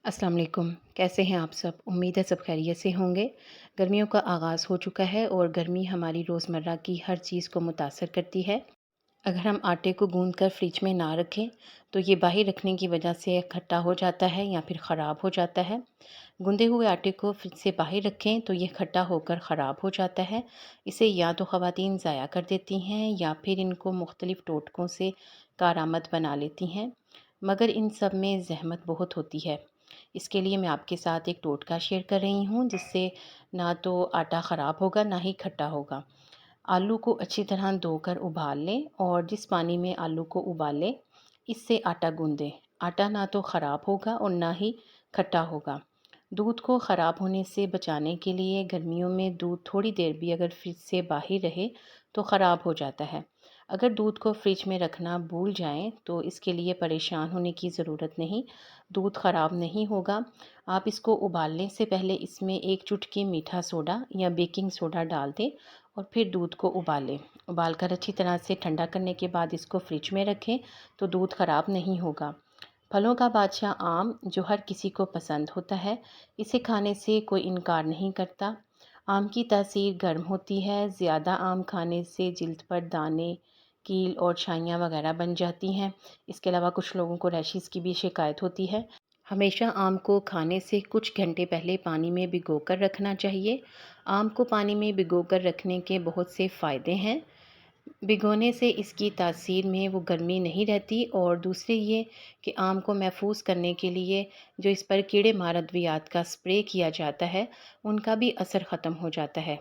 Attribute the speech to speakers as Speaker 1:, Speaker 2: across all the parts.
Speaker 1: अस्सलाम वालेकुम। कैसे हैं आप सब? उम्मीद है सब खैरियत से होंगे। गर्मियों का आगाज़ हो चुका है और गर्मी हमारी रोज़मर्रा की हर चीज़ को मुतासर करती है। अगर हम आटे को गूँध कर फ्रिज में ना रखें तो ये बाहर रखने की वजह से खट्टा हो जाता है या फिर ख़राब हो जाता है। गूँधे हुए आटे को फ्रिज से बाहर रखें तो ये खट्टा होकर ख़राब हो जाता है। इसे या तो ख़वातीन ज़ाया कर देती हैं या फिर इनको मुख्तलिफ़ टोटकों से कारआमद बना लेती हैं, मगर इन सब में ज़हमत बहुत होती है। इसके लिए मैं आपके साथ एक टोटका शेयर कर रही हूँ, जिससे ना तो आटा ख़राब होगा ना ही खट्टा होगा। आलू को अच्छी तरह धोकर उबाल लें और जिस पानी में आलू को उबालें, इससे आटा गूँदें। आटा ना तो ख़राब होगा और ना ही खट्टा होगा। दूध को ख़राब होने से बचाने के लिए गर्मियों में दूध थोड़ी देर भी अगर फ्रिज से बाहर रहे तो ख़राब हो जाता है। अगर दूध को फ्रिज में रखना भूल जाएं तो इसके लिए परेशान होने की ज़रूरत नहीं, दूध ख़राब नहीं होगा। आप इसको उबालने से पहले इसमें एक चुटकी मीठा सोडा या बेकिंग सोडा डाल दें और फिर दूध को उबालें। उबालकर अच्छी तरह से ठंडा करने के बाद इसको फ्रिज में रखें तो दूध ख़राब नहीं होगा। फलों का बादशाह आम जो हर किसी को पसंद होता है, इसे खाने से कोई इनकार नहीं करता। आम की तासीर गर्म होती है, ज़्यादा आम खाने से जिल्द पर दाने, कील और छाइयाँ वगैरह बन जाती हैं। इसके अलावा कुछ लोगों को रैशेज़ की भी शिकायत होती है। हमेशा आम को खाने से कुछ घंटे पहले पानी में भिगोकर रखना चाहिए। आम को पानी में भिगोकर रखने के बहुत से फ़ायदे हैं। भिगोने से इसकी तासीर में वो गर्मी नहीं रहती और दूसरे ये कि आम को महफूज करने के लिए जो इस पर कीड़े मार अद्वियात का स्प्रे किया जाता है, उनका भी असर ख़त्म हो जाता है।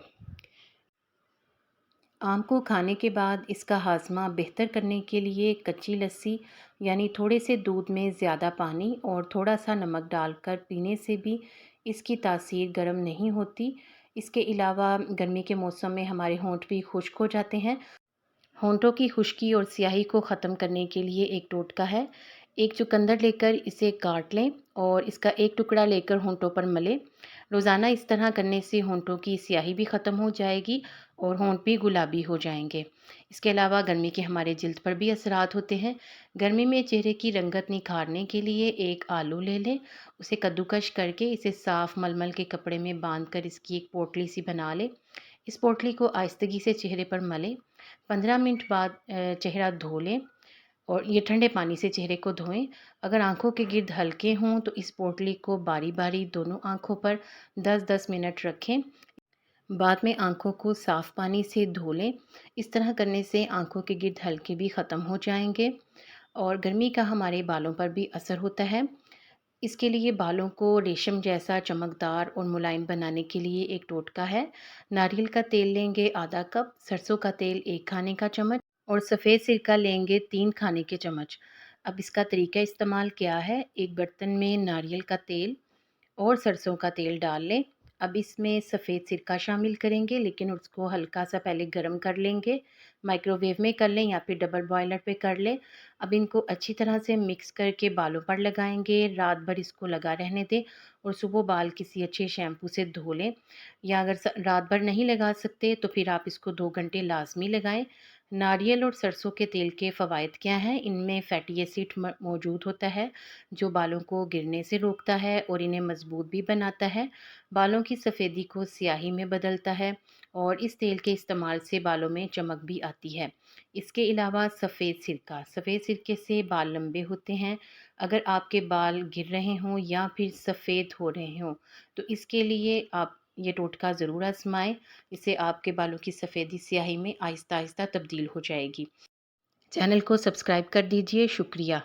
Speaker 1: आम को खाने के बाद इसका हाज़मा बेहतर करने के लिए कच्ची लस्सी यानी थोड़े से दूध में ज़्यादा पानी और थोड़ा सा नमक डालकर पीने से भी इसकी तासीर गर्म नहीं होती। इसके अलावा गर्मी के मौसम में हमारे होंठ भी खुश्क हो जाते हैं। होंठों की खुश्की और स्याही को ख़त्म करने के लिए एक टोटका है। एक चुकंदर लेकर इसे काट लें और इसका एक टुकड़ा लेकर होंठों पर मलें। रोज़ाना इस तरह करने से होंठों की स्याही भी ख़त्म हो जाएगी और होंठ भी गुलाबी हो जाएंगे। इसके अलावा गर्मी के हमारे जिल्द पर भी असरात होते हैं। गर्मी में चेहरे की रंगत निखारने के लिए एक आलू ले लें, उसे कद्दूकश करके इसे साफ़ मलमल के कपड़े में बांध कर इसकी एक पोटली सी बना लें। इस पोटली को आहिस्तगी से चेहरे पर मलें। 15 मिनट बाद चेहरा धो लें और ये ठंडे पानी से चेहरे को धोएं। अगर आंखों के गिर्द हल्के हों तो इस पोटली को बारी बारी दोनों आंखों पर 10-10 मिनट रखें। बाद में आंखों को साफ़ पानी से धो लें। इस तरह करने से आंखों के गिर्द हल्के भी ख़त्म हो जाएंगे और गर्मी का हमारे बालों पर भी असर होता है। इसके लिए बालों को रेशम जैसा चमकदार और मुलायम बनाने के लिए एक टोटका है। नारियल का तेल लेंगे आधा कप, सरसों का तेल 1 खाने का चम्मच और सफ़ेद सिरका लेंगे 3 खाने के चम्मच। अब इसका तरीका इस्तेमाल क्या है, एक बर्तन में नारियल का तेल और सरसों का तेल डाल लें। अब इसमें सफ़ेद सिरका शामिल करेंगे, लेकिन उसको हल्का सा पहले गर्म कर लेंगे। माइक्रोवेव में कर लें या फिर डबल बॉयलर पे कर लें। अब इनको अच्छी तरह से मिक्स करके बालों पर लगाएंगे। रात भर इसको लगा रहने दें और सुबह बाल किसी अच्छे शैम्पू से धो लें, या अगर रात भर नहीं लगा सकते तो फिर आप इसको 2 घंटे लाजमी लगाएं। नारियल और सरसों के तेल के फ़वाइद क्या हैं? इनमें फ़ैटी एसिड मौजूद होता है, जो बालों को गिरने से रोकता है और इन्हें मजबूत भी बनाता है। बालों की सफ़ेदी को स्याही में बदलता है और इस तेल के इस्तेमाल से बालों में चमक भी आती है। इसके अलावा सफ़ेद सिरके से बाल लंबे होते हैं। अगर आपके बाल गिर रहे हों या फिर सफ़ेद हो रहे हों तो इसके लिए आप ये टोटका ज़रूर आजमाएं। इससे आपके बालों की सफ़ेदी स्याही में आहिस्ता आहिस्ता तब्दील हो जाएगी। चैनल को सब्सक्राइब कर दीजिए। शुक्रिया।